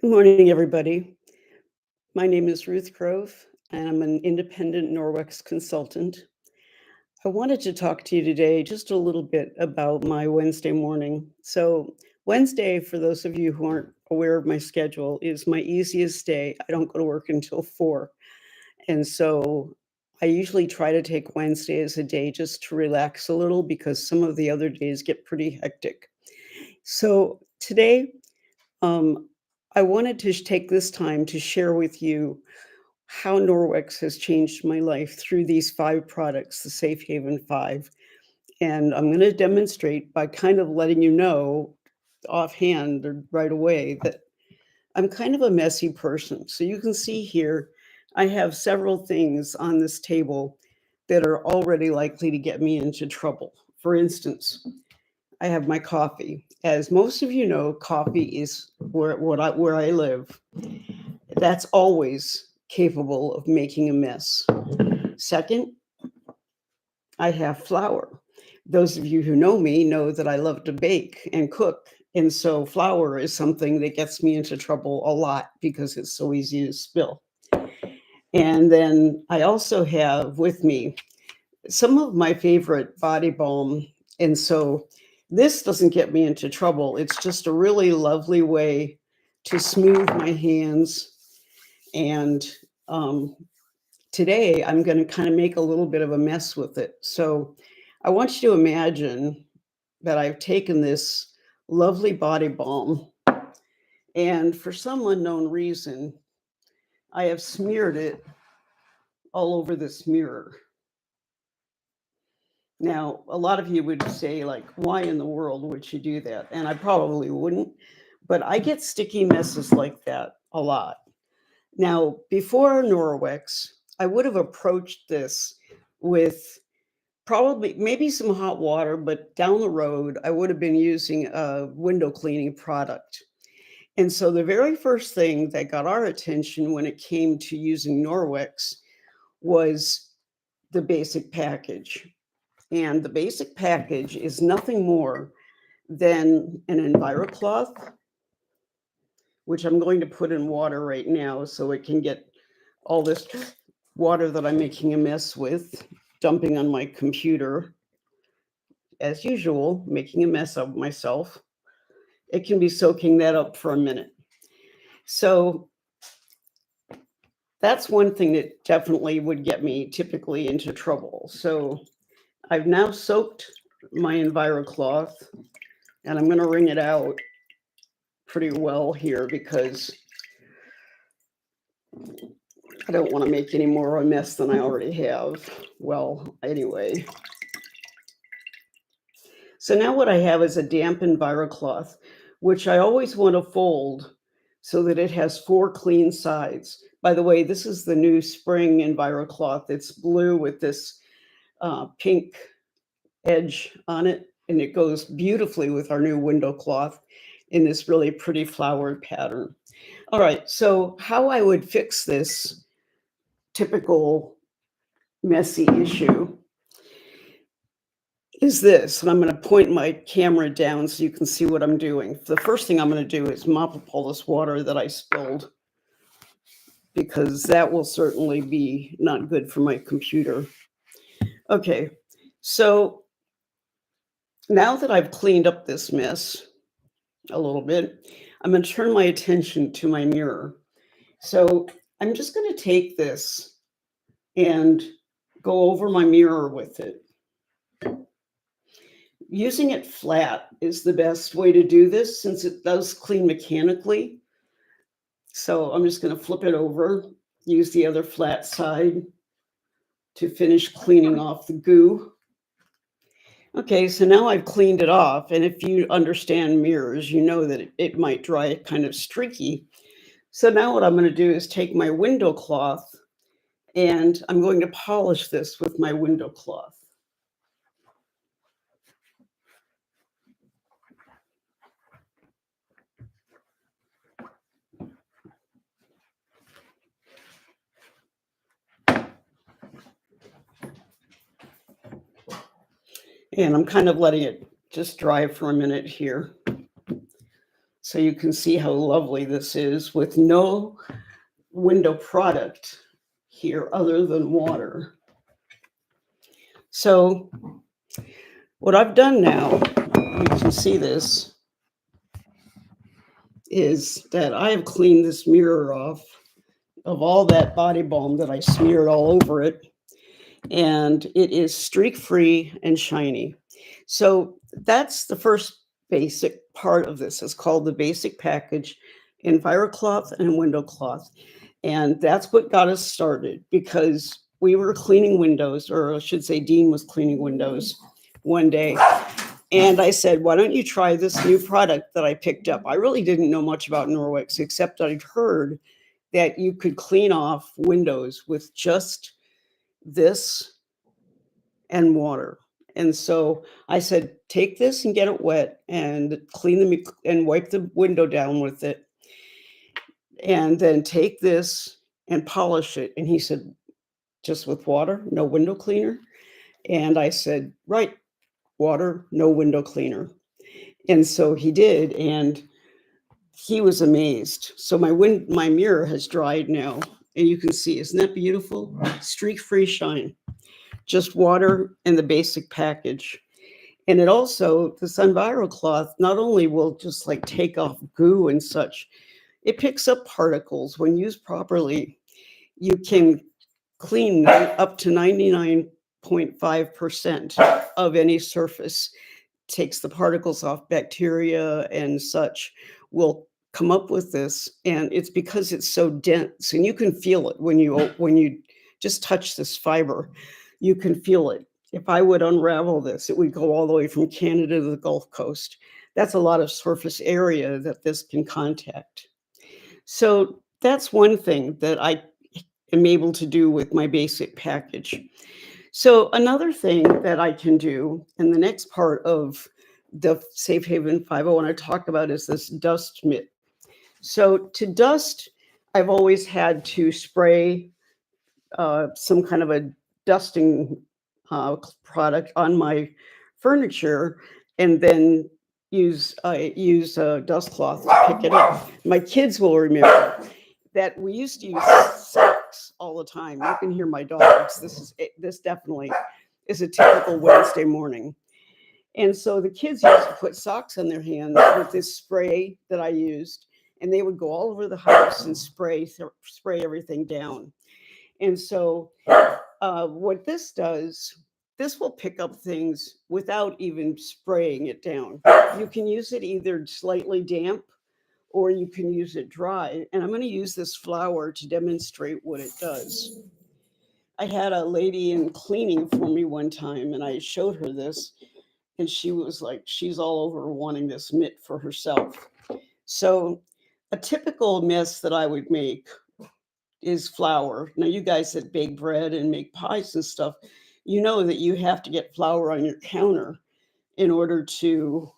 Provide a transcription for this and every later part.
Good morning, everybody. My name is Ruth Grove, and I'm an independent Norwex consultant. I wanted to talk to you today just a little bit about my Wednesday morning. So, Wednesday, for those of you who aren't aware of my schedule, is my easiest day. I don't go to work until 4. And so I usually try to take Wednesday as a day just to relax a little because some of the other days get pretty hectic. So, today, um, I wanted to take this time to share with you how Norwex has changed my life through these 5 products, the Safe Haven 5. And I'm going to demonstrate by kind of letting you know offhand or right away that I'm kind of a messy person. So you can see here, I have several things on this table that are already likely to get me into trouble. For instance, I have my coffee. As most of you know, coffee is where I live. That's always capable of making a mess. Second, I have flour. Those of you who know me know that I love to bake and cook. And so flour is something that gets me into trouble a lot because it's so easy to spill. And then I also have with me some of my favorite body balm. And so this doesn't get me into trouble. It's just a really lovely way to smooth my hands. And um, today I'm going to kind of make a little bit of a mess with it. So I want you to imagine that I've taken this lovely body balm and for some unknown reason, I have smeared it all over this mirror. Now, a lot of you would say, like, why in the world would you do that? And I probably wouldn't, but I get sticky messes like that a lot. Now, before Norwex, I would have approached this with probably maybe some hot water, but down the road, I would have been using a window cleaning product. And so the very first thing that got our attention when it came to using Norwex was the basic package. And the basic package is nothing more than an EnviroCloth, which I'm going to put in water right now so it can get all this water that I'm making a mess with, dumping on my computer. As usual, making a mess of myself. It can be soaking that up for a minute. So that's one thing that definitely would get me typically into trouble. So I've now soaked my EnviroCloth and I'm going to wring it out pretty well here because I don't want to make any more of a mess than I already have. Well, anyway. So now what I have is a damp EnviroCloth, which I always want to fold so that it has 4 clean sides. By the way, this is the new spring EnviroCloth. It's blue with this pink edge on it, and it goes beautifully with our new window cloth in this really pretty flowered pattern. All right, so how I would fix this typical messy issue is this, and I'm going to point my camera down so you can see what I'm doing. The first thing I'm going to do is mop up all this water that I spilled because that will certainly be not good for my computer. Okay, so now that I've cleaned up this mess a little bit, I'm going to turn my attention to my mirror. So I'm just going to take this and go over my mirror with it. Using it flat is the best way to do this since it does clean mechanically. So I'm just going to flip it over, use the other flat side to finish cleaning off the goo. Okay, so now I've cleaned it off. And if you understand mirrors, you know that it might dry kind of streaky. So now what I'm going to do is take my window cloth and I'm going to polish this with my window cloth. And I'm kind of letting it just dry for a minute here. so you can see how lovely this is with no window product here other than water. So what I've done now, you can see this, is that I have cleaned this mirror off of all that body balm that I smeared all over it. And it is streak free and shiny. So that's the first basic part of this. It's called the basic package, EnviroCloth and window cloth. And that's what got us started, because we were cleaning windows, or I should say Dean was cleaning windows one day. And I said, why don't you try this new product that I picked up? I really didn't know much about Norwex, except I'd heard that you could clean off windows with just this and water. And so I said, take this and get it wet and clean them and wipe the window down with it. And then take this and polish it. And he said, just with water, no window cleaner? And I said, right, water, no window cleaner. And so he did, and he was amazed. So my mirror has dried now, and you can see, isn't that beautiful? Streak-free shine. Just water and the basic package. And it also, this EnviroCloth not only will just like take off goo and such, it picks up particles. When used properly, you can clean up to 99.5% of any surface. Takes the particles off. Bacteria and such will come up with this, and it's because it's so dense, and you can feel it when you just touch this fiber. You can feel it. If I would unravel this, it would go all the way from Canada to the Gulf Coast. That's a lot of surface area that this can contact. So that's one thing that I am able to do with my basic package. So another thing that I can do, and the next part of the Safe Haven 5 I want to talk about, is this dust mitt. So to dust, I've always had to spray some kind of a dusting product on my furniture, and then use a dust cloth to pick it up. My kids will remember that we used to use socks all the time. You can hear my dogs. This definitely is a typical Wednesday morning. And so the kids used to put socks on their hands with this spray that I used, and they would go all over the house and spray everything down. And so what this does, this will pick up things without even spraying it down. You can use it either slightly damp, or you can use it dry. And I'm going to use this flour to demonstrate what it does. I had a lady in cleaning for me one time, and I showed her this, and she was like, she's all over wanting this mitt for herself. So a typical mess that I would make is flour. Now, you guys that bake bread and make pies and stuff, you know that you have to get flour on your counter in order to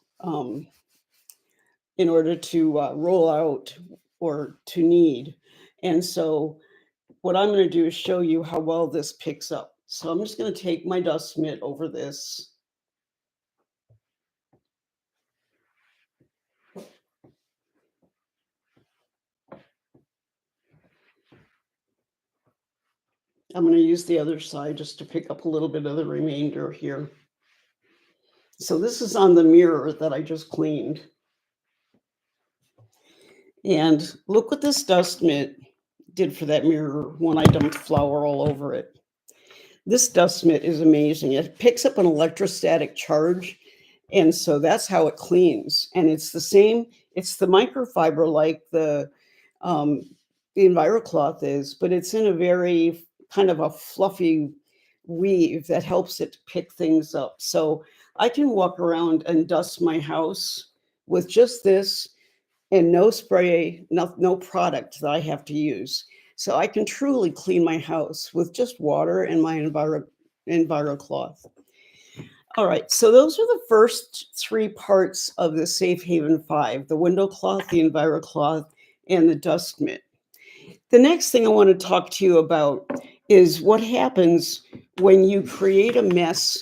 roll out or to knead. And so what I'm going to do is show you how well this picks up. So I'm just going to take my dust mitt over this. I'm going to use the other side just to pick up a little bit of the remainder here. So this is on the mirror that I just cleaned. And look what this dust mitt did for that mirror when I dumped flour all over it. This dust mitt is amazing. It picks up an electrostatic charge, and so that's how it cleans. And it's the same, it's the microfiber like the EnviroCloth is, but it's in a very kind of a fluffy weave that helps it to pick things up. So I can walk around and dust my house with just this and no spray, no product that I have to use. So I can truly clean my house with just water and my EnviroCloth. All right, so those are the first three parts of the Safe Haven 5, the window cloth, the EnviroCloth, and the dust mitt. The next thing I want to talk to you about is what happens when you create a mess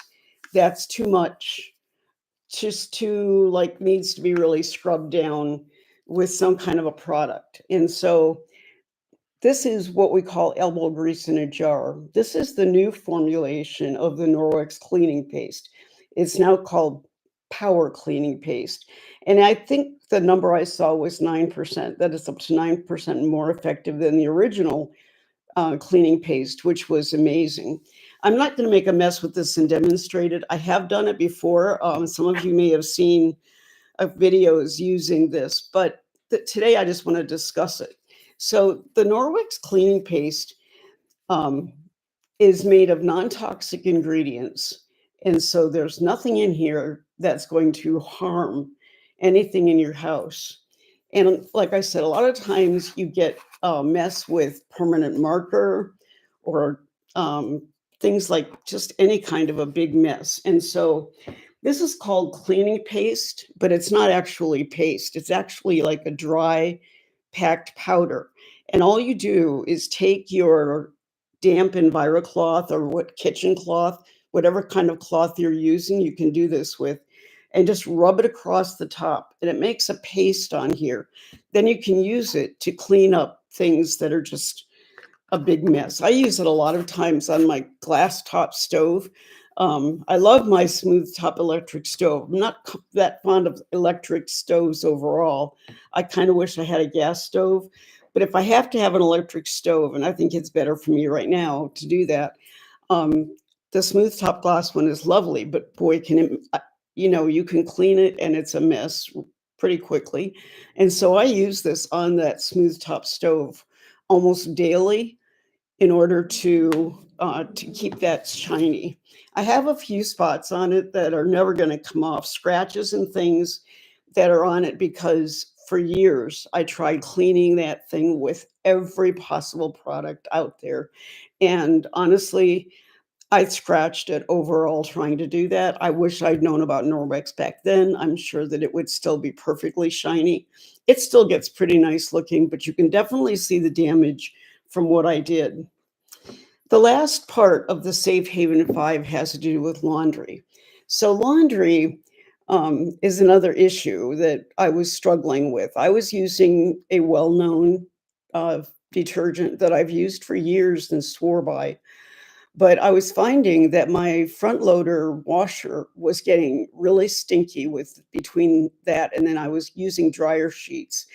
that's too much, just too like needs to be really scrubbed down. with some kind of a product. And so this is what we call elbow grease in a jar. This is the new formulation of the Norwex cleaning paste. It's now called power cleaning paste. And I think the number I saw was 9%. That is up to 9% more effective than the original cleaning paste, which was amazing. I'm not going to make a mess with this and demonstrate it. I have done it before. Some of you may have seen videos using this, but today I just want to discuss it. So the Norwex cleaning paste um, is made of non-toxic ingredients. And so there's nothing in here that's going to harm anything in your house. And like I said, a lot of times you get a mess with permanent marker or things like just any kind of a big mess. And so this is called cleaning paste, but it's not actually paste. It's actually like a dry packed powder. And all you do is take your damp EnviroCloth or what kitchen cloth, whatever kind of cloth you're using, you can do this with, and just rub it across the top. And it makes a paste on here. Then you can use it to clean up things that are just a big mess. I use it a lot of times on my glass top stove. I love my smooth top electric stove. I'm not that fond of electric stoves overall. I kind of wish I had a gas stove, but if I have to have an electric stove, and I think it's better for me right now to do that, um, the smooth top glass one is lovely, but boy, you can clean it and it's a mess pretty quickly. And so I use this on that smooth top stove almost daily in order to keep that shiny. I have a few spots on it that are never going to come off, scratches and things that are on it because for years I tried cleaning that thing with every possible product out there. And honestly, I scratched it overall trying to do that. I wish I'd known about Norwex back then. I'm sure that it would still be perfectly shiny. It still gets pretty nice looking, but you can definitely see the damage from what I did. The last part of the Safe Haven 5 has to do with laundry. So laundry is another issue that I was struggling with. I was using a well-known detergent that I've used for years and swore by, but I was finding that my front loader washer was getting really stinky with between that, and then I was using dryer sheets.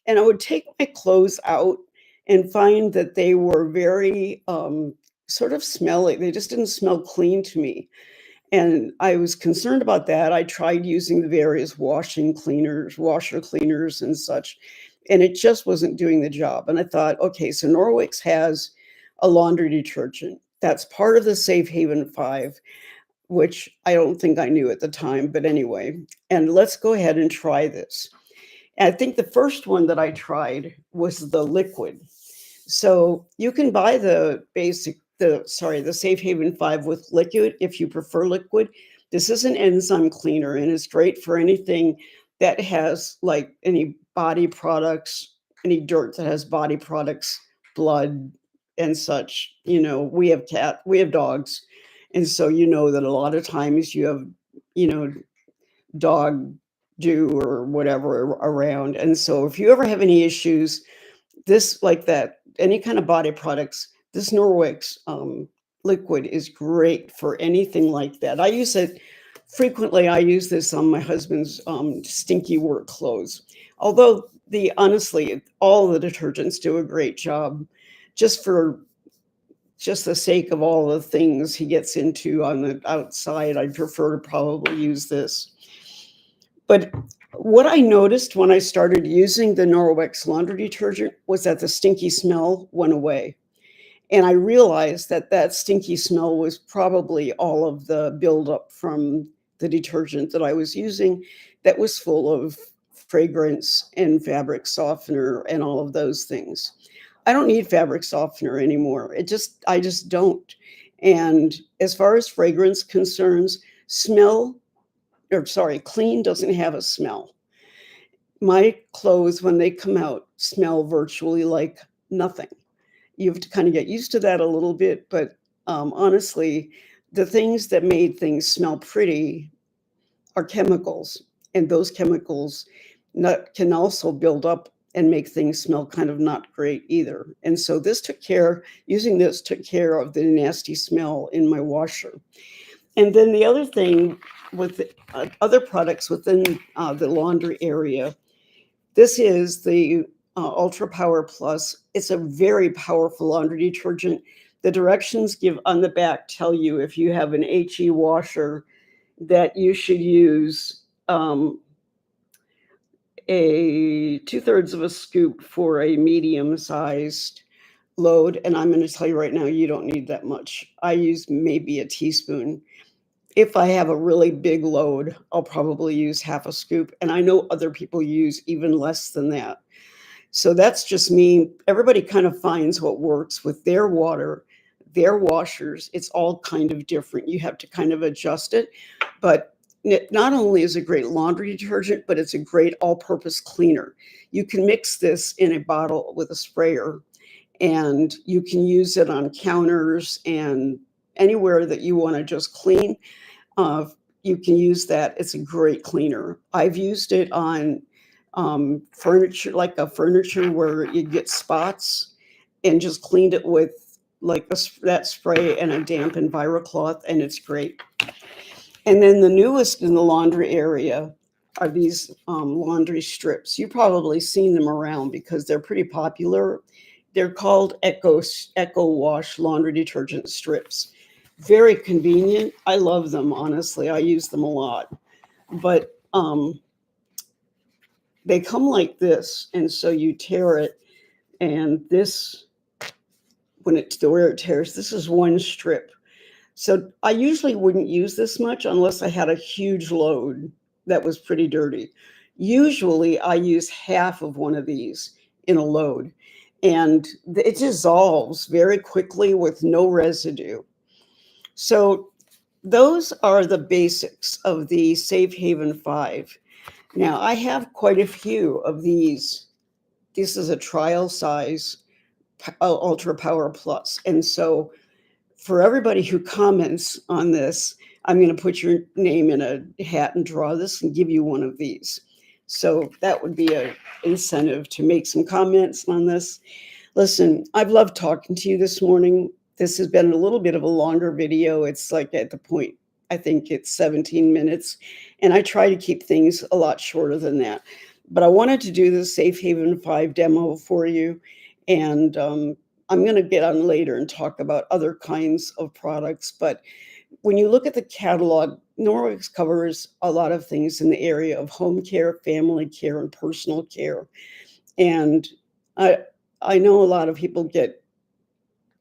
And I would take my clothes out and find that they were very sort of smelly. They just didn't smell clean to me. And I was concerned about that. I tried using the various washing cleaners, washer cleaners, and such, and it just wasn't doing the job. And I thought, okay, so Norwex has a laundry detergent that's part of the Safe Haven 5, which I don't think I knew at the time, but anyway, and let's go ahead and try this. And I think the first one that I tried was the liquid. So you can buy the Safe Haven 5 with liquid if you prefer liquid. This is an enzyme cleaner and it's great for anything that has like any body products, any dirt that has body products, blood and such. We have dogs. And so you know that a lot of times you have, you know, dog do or whatever around. And so if you ever have any issues, this like that, any kind of body products, this Norwex liquid is great for anything like that. I use it frequently. I use this on my husband's stinky work clothes. Although honestly, all the detergents do a great job. Just the sake of all the things he gets into on the outside, I prefer to probably use this. But what I noticed when I started using the Norwex laundry detergent was that the stinky smell went away. And I realized that that stinky smell was probably all of the buildup from the detergent that I was using that was full of fragrance and fabric softener and all of those things. I don't need fabric softener anymore. I just don't. And as far as fragrance concerns, clean doesn't have a smell. My clothes, when they come out, smell virtually like nothing. You have to kind of get used to that a little bit, but honestly, the things that made things smell pretty are chemicals, and those chemicals can also build up and make things smell kind of not great either. And so using this took care of the nasty smell in my washer. And then the other thing with other products within the laundry area, this is the Ultra Power Plus. It's a very powerful laundry detergent. The directions give on the back tell you if you have an HE washer that you should use a 2/3 of a scoop for a medium-sized load, and I'm gonna tell you right now, you don't need that much. I use maybe a teaspoon. If I have a really big load, I'll probably use half a scoop, and I know other people use even less than that. So that's just me. Everybody kind of finds what works with their water, their washers. It's all kind of different. You have to kind of adjust it. But it not only is a great laundry detergent, but it's a great all-purpose cleaner. You can mix this in a bottle with a sprayer, and you can use it on counters and anywhere that you want to just clean. Uh, you can use that. It's a great cleaner. I've used it on furniture, like a furniture where you get spots, and just cleaned it with like that spray and a damp EnviroCloth, and it's great. And then the newest in the laundry area are these laundry strips. You've probably seen them around because they're pretty popular. They're called Echo Wash laundry detergent strips. Very convenient. I love them, honestly. I use them a lot. But they come like this, and so you tear it, and this, where it tears, this is one strip. So I usually wouldn't use this much unless I had a huge load that was pretty dirty. Usually I use half of one of these in a load, and it dissolves very quickly with no residue. So those are the basics of the Safe Haven 5. Now I have quite a few of these. This is a trial size Ultra Power Plus. And so for everybody who comments on this, I'm going to put your name in a hat and draw this and give you one of these. So that would be an incentive to make some comments on this. Listen, I've loved talking to you this morning. This has been a little bit of a longer video. It's like at the point, I think it's 17 minutes. And I try to keep things a lot shorter than that. But I wanted to do the Safe Haven 5 demo for you. And I'm going to get on later and talk about other kinds of products. But when you look at the catalog, Norwex covers a lot of things in the area of home care, family care, and personal care. And I know a lot of people get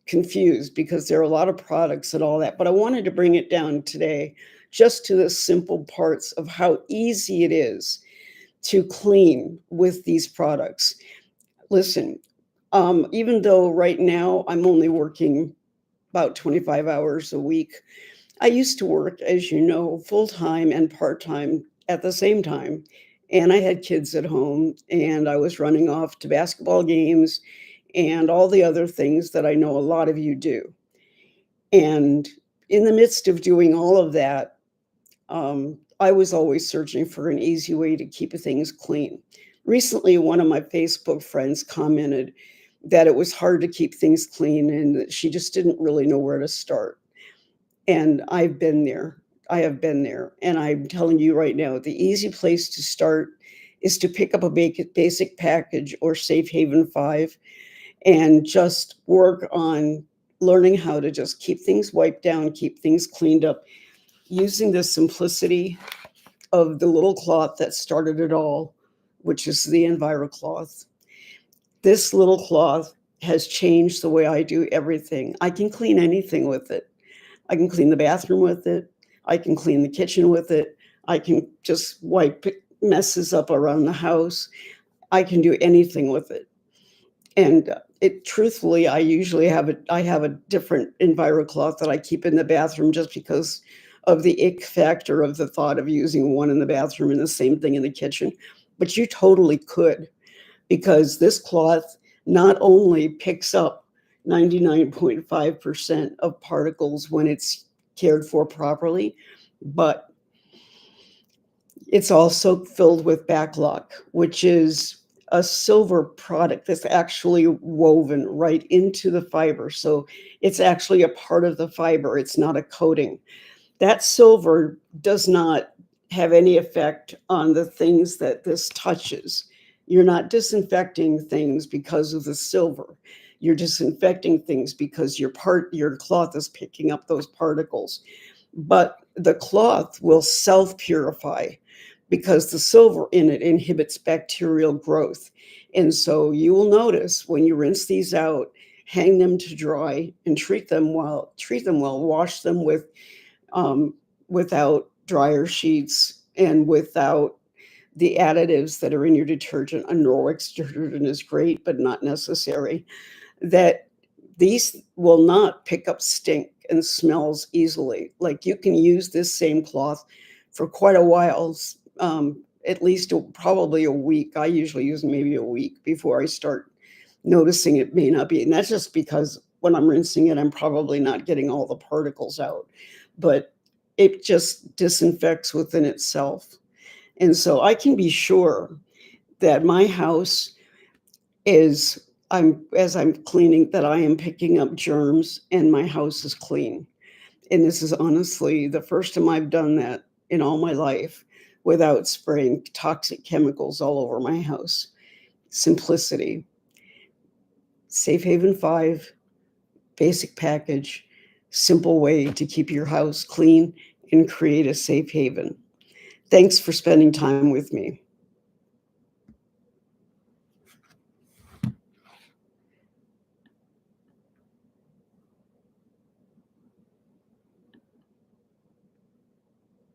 confused because there are a lot of products and all that, but I wanted to bring it down today just to the simple parts of how easy it is to clean with these products. Listen, even though right now I'm only working about 25 hours a week, I used to work, as you know, full-time and part-time at the same time. And I had kids at home, and I was running off to basketball games and all the other things that I know a lot of you do. And in the midst of doing all of that, I was always searching for an easy way to keep things clean. Recently, one of my Facebook friends commented that it was hard to keep things clean and that she just didn't really know where to start. And I've been there. I have been there. And I'm telling you right now, the easy place to start is to pick up a basic package or Safe Haven 5 and just work on learning how to just keep things wiped down, keep things cleaned up, using the simplicity of the little cloth that started it all, which is the EnviroCloth. This little cloth has changed the way I do everything. I can clean anything with it. I can clean the bathroom with it. I can clean the kitchen with it. I can just wipe messes up around the house. I can do anything with it. And truthfully, I usually have a different EnviroCloth that I keep in the bathroom just because of the ick factor of the thought of using one in the bathroom and the same thing in the kitchen. But you totally could, because this cloth not only picks up 99.5% of particles when it's cared for properly, but It's also filled with backlock, which is a silver product that's actually woven right into the fiber. So it's actually a part of the fiber. It's not a coating. That silver does not have any effect on the things that this touches. You're not disinfecting things because of the silver. You're disinfecting things because your cloth is picking up those particles. But the cloth will self-purify because the silver in it inhibits bacterial growth. And so you will notice when you rinse these out, hang them to dry and treat them well, wash them um, without dryer sheets and without the additives that are in your detergent. A Norwex detergent is great, but not necessary. That these will not pick up stink and smells easily. Like you can use this same cloth for quite a while, at least probably a week. I usually use maybe a week before I start noticing it may not be. And that's just because when I'm rinsing it, I'm probably not getting all the particles out, but it just disinfects within itself. And so I can be sure that my house is as I'm cleaning, that I am picking up germs and my house is clean. And this is honestly the first time I've done that in all my life without spraying toxic chemicals all over my house. Simplicity. Safe Haven 5, basic package, simple way to keep your house clean and create a safe haven. Thanks for spending time with me.